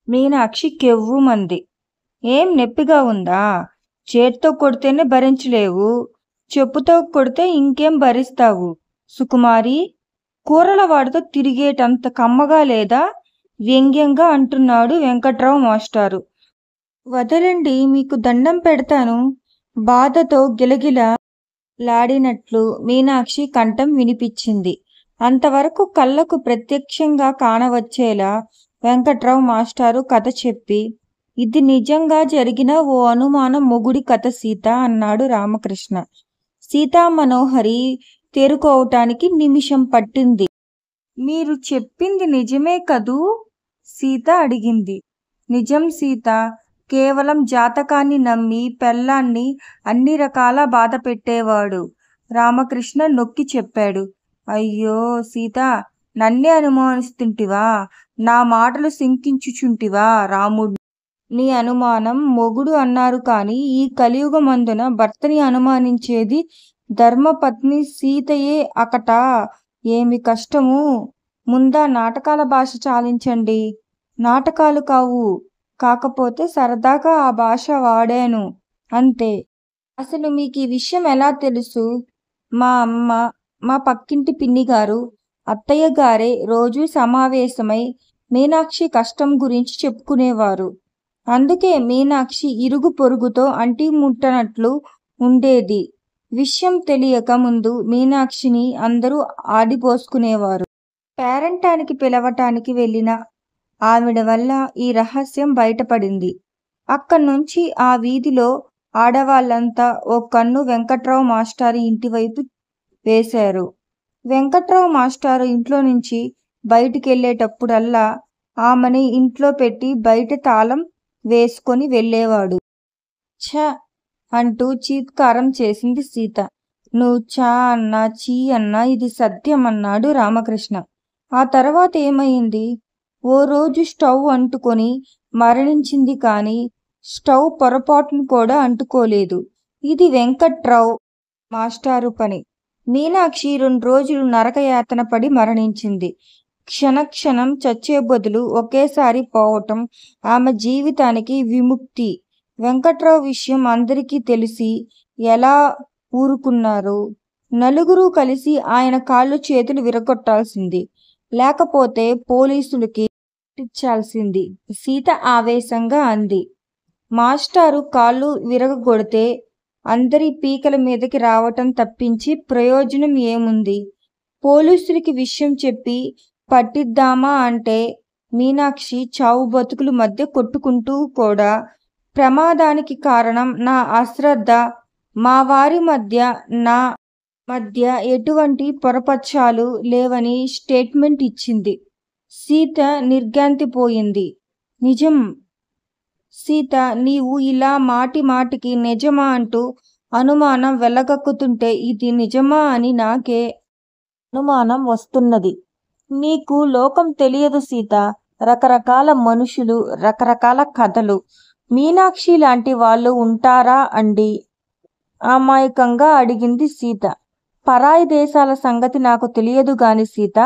మీనాక్షి కెవ్వుమంది. ఏం నొప్పిగా ఉందా? చేత్తో కొడితేనే భరించలేవు, చెప్పుతో కొడితే ఇంకేం భరిస్తావు? సుకుమారి, కూరల వాడితో తిరిగేటంత కమ్మగా లేదా? వ్యంగ్యంగా అంటున్నాడు వెంకట్రావు మాస్టారు. వదలండి, మీకు దండం పెడతాను. బాధతో గిలగిలలాడినట్లు మీనాక్షి కంఠం వినిపించింది. అంతవరకు కళ్ళకు ప్రత్యక్షంగా కానవచ్చేలా వెంకట్రావు మాస్టారు కథ చెప్పి, ఇది నిజంగా జరిగిన ఓ అనుమానం మొగుడి కథ సీత అన్నాడు రామకృష్ణ. సీతామనోహరి తేరుకోవటానికి నిమిషం పట్టింది. మీరు చెప్పింది నిజమే కదూ? సీత అడిగింది. నిజం సీత. కేవలం జాతకాన్ని నమ్మి పెళ్ళాన్ని అన్ని రకాల బాధ పెట్టేవాడు రామకృష్ణ నొక్కి చెప్పాడు. అయ్యో సీత, నన్నే అనుమానిస్తుంటివా? నా మాటలు శంకించుచుంటివా రాముడు? నీ అనుమానం మొగుడు అన్నారు కాని ఈ కలియుగమందున భర్తని అనుమానించేది ధర్మపత్ని సీతయే అకట. ఏమి కష్టము! ముందా నాటకాల భాష చాలించండి. నాటకాలు కావు, కాకపోతే సరదాగా ఆ భాష వాడాను అంతే. అసలు మీకు ఈ విషయం ఎలా తెలుసు? మా అమ్మ, మా పక్కింటి పిన్నిగారు, అత్తయ్య గారే రోజు సమావేశమై మీనాక్షి కష్టం గురించి చెప్పుకునేవారు. అందుకే మీనాక్షి ఇరుగు పొరుగుతో అంటిముట్టనట్లు ఉండేది. విషయం తెలియక ముందు మీనాక్షిని అందరూ ఆడిపోసుకునేవారు. పేరంటానికి పిలవటానికి వెళ్ళిన ఆవిడ వల్ల ఈ రహస్యం బయటపడింది. అక్కడ్నుంచి ఆ వీధిలో ఆడవాళ్ళంతా ఓ కన్ను వెంకట్రావు మాస్టారు ఇంటివైపు వేశారు. వెంకట్రావు మాస్టారు ఇంట్లో నుంచి బయటికెళ్ళేటప్పుడల్లా ఆమెని ఇంట్లో పెట్టి బయట తాళం వేసుకొని వెళ్ళేవాడు. ఛ అంటూ చీత్కారం చేసింది సీత. నువ్వు చా అన్నా చీ అన్నా ఇది సత్యం అన్నాడు రామకృష్ణ. ఆ తర్వాత ఏమైంది? ఓ రోజు స్టవ్ అంటుకొని మరణించింది కాని స్టవ్ పొరపాటును కూడా అంటుకోలేదు. ఇది వెంకట్రావు మాస్టారు పని. మీనాక్షి 2 రోజులు నరకయాతన పడి మరణించింది. క్షణక్షణం చచ్చే బదులు ఒకేసారి పోవటం ఆమె జీవితానికి విముక్తి. వెంకట్రావు విషయం అందరికీ తెలిసి ఎలా ఊరుకున్నారు? నలుగురు కలిసి ఆయన కాళ్ళు చేతులు విరగొట్టాల్సింది, లేకపోతే పోలీసులకి ఇచ్చాల్సింది సీత ఆవేశంగా అంది. మాస్టారు కాళ్ళు విరగొడితే అందరి పీకల మీదకి రావటం తప్పించి ప్రయోజనం ఏముంది? పోలీసులకి విషయం చెప్పి పట్టిద్దామా అంటే మీనాక్షి చావు బతుకుల మధ్య కొట్టుకుంటూ కూడా ప్రమాదానికి కారణం నా అశ్రద్ధ, మా వారి మధ్య నా మధ్య ఎటువంటి పొరపచ్చాలు లేవని స్టేట్మెంట్ ఇచ్చింది. సీత నిర్ఘాంతిపోయింది. నిజం సీత, నీవు ఇలా మాటి మాటికి నిజమా అంటూ అనుమానం వెళ్ళగక్కుతుంటే ఇది నిజమా అని నాకే అనుమానం వస్తున్నది. నీకు లోకం తెలియదు సీత. రకరకాల మనుషులు, రకరకాల కథలు. మీనాక్షి లాంటి వాళ్ళు ఉంటారా అండి? అమాయకంగా అడిగింది సీత. పరాయి దేశాల సంగతి నాకు తెలియదు గాని సీత,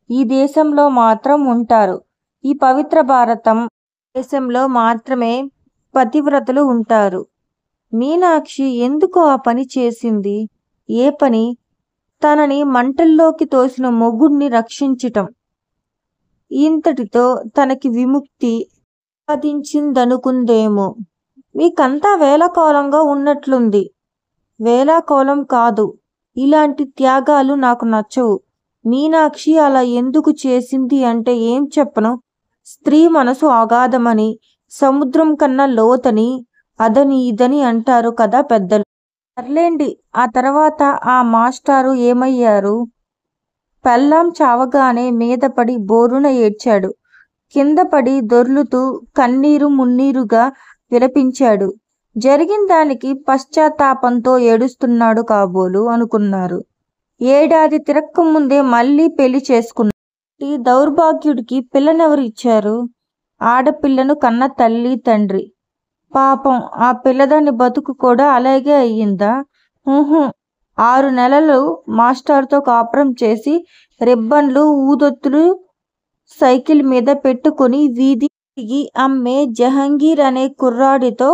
ఈ దేశంలో మాత్రం ఉంటారు. ఈ పవిత్ర భారతం దేశంలో మాత్రమే పతివ్రతలు ఉంటారు. మీనాక్షి ఎందుకు ఆ పని చేసింది? ఏ పని? తనని మంటల్లోకి తోసిన మొగుణ్ణి రక్షించటం. ఇంతటితో తనకి విముక్తి సాధించిందనుకుందేమో. మీకంతా వేళాకోళంగా ఉన్నట్లుంది. వేళాకోళం కాదు, ఇలాంటి త్యాగాలు నాకు నచ్చవు. మీనాక్షి అలా ఎందుకు చేసింది అంటే ఏం చెప్పను? స్త్రీ మనసు అగాధమని, సముద్రం కన్నా లోతని, అదని ఇదని అంటారు కదా పెద్దలు. సర్లేండి, ఆ తర్వాత ఆ మాస్టారు ఏమయ్యారు? పెళ్ళాం చావగానే మీద పడి బోరున ఏడ్చాడు. కింద పడి దొర్లుతూ కన్నీరు మున్నీరుగా విలపించాడు. జరిగిన దానికి పశ్చాత్తాపంతో ఏడుస్తున్నాడు కాబోలు అనుకున్నారు. ఏడాది తిరక్కముందే మళ్ళీ పెళ్లి చేసుకున్నాడు. ఈ దౌర్భాగ్యుడికి పిల్లనెవరు ఇచ్చారు? ఆడపిల్లను కన్న తల్లి తండ్రి. పాపం ఆ పిల్లదాని బతుకు కూడా అలాగే అయ్యిందా? 6 నెలలు మాస్టర్తో కాపురం చేసి రిబ్బన్లు ఊదొత్తులు సైకిల్ మీద పెట్టుకుని వీధి తిరిగి అమ్మే జహంగీర్ అనే కుర్రాడితో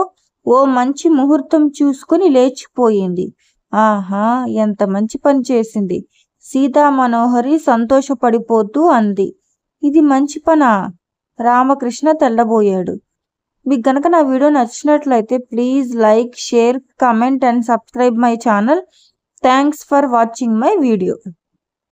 ఓ మంచి ముహూర్తం చూసుకుని లేచిపోయింది. ఆహా, ఎంత మంచి పని చేసింది! సీతామనోహరి సంతోషపడిపోతూ అంది. ఇది మంచి పనా? రామకృష్ణ తెల్లబోయాడు. మీకు గనక నా వీడియో నచ్చినట్లయితే please like, share, comment and subscribe my channel. Thanks for watching my video.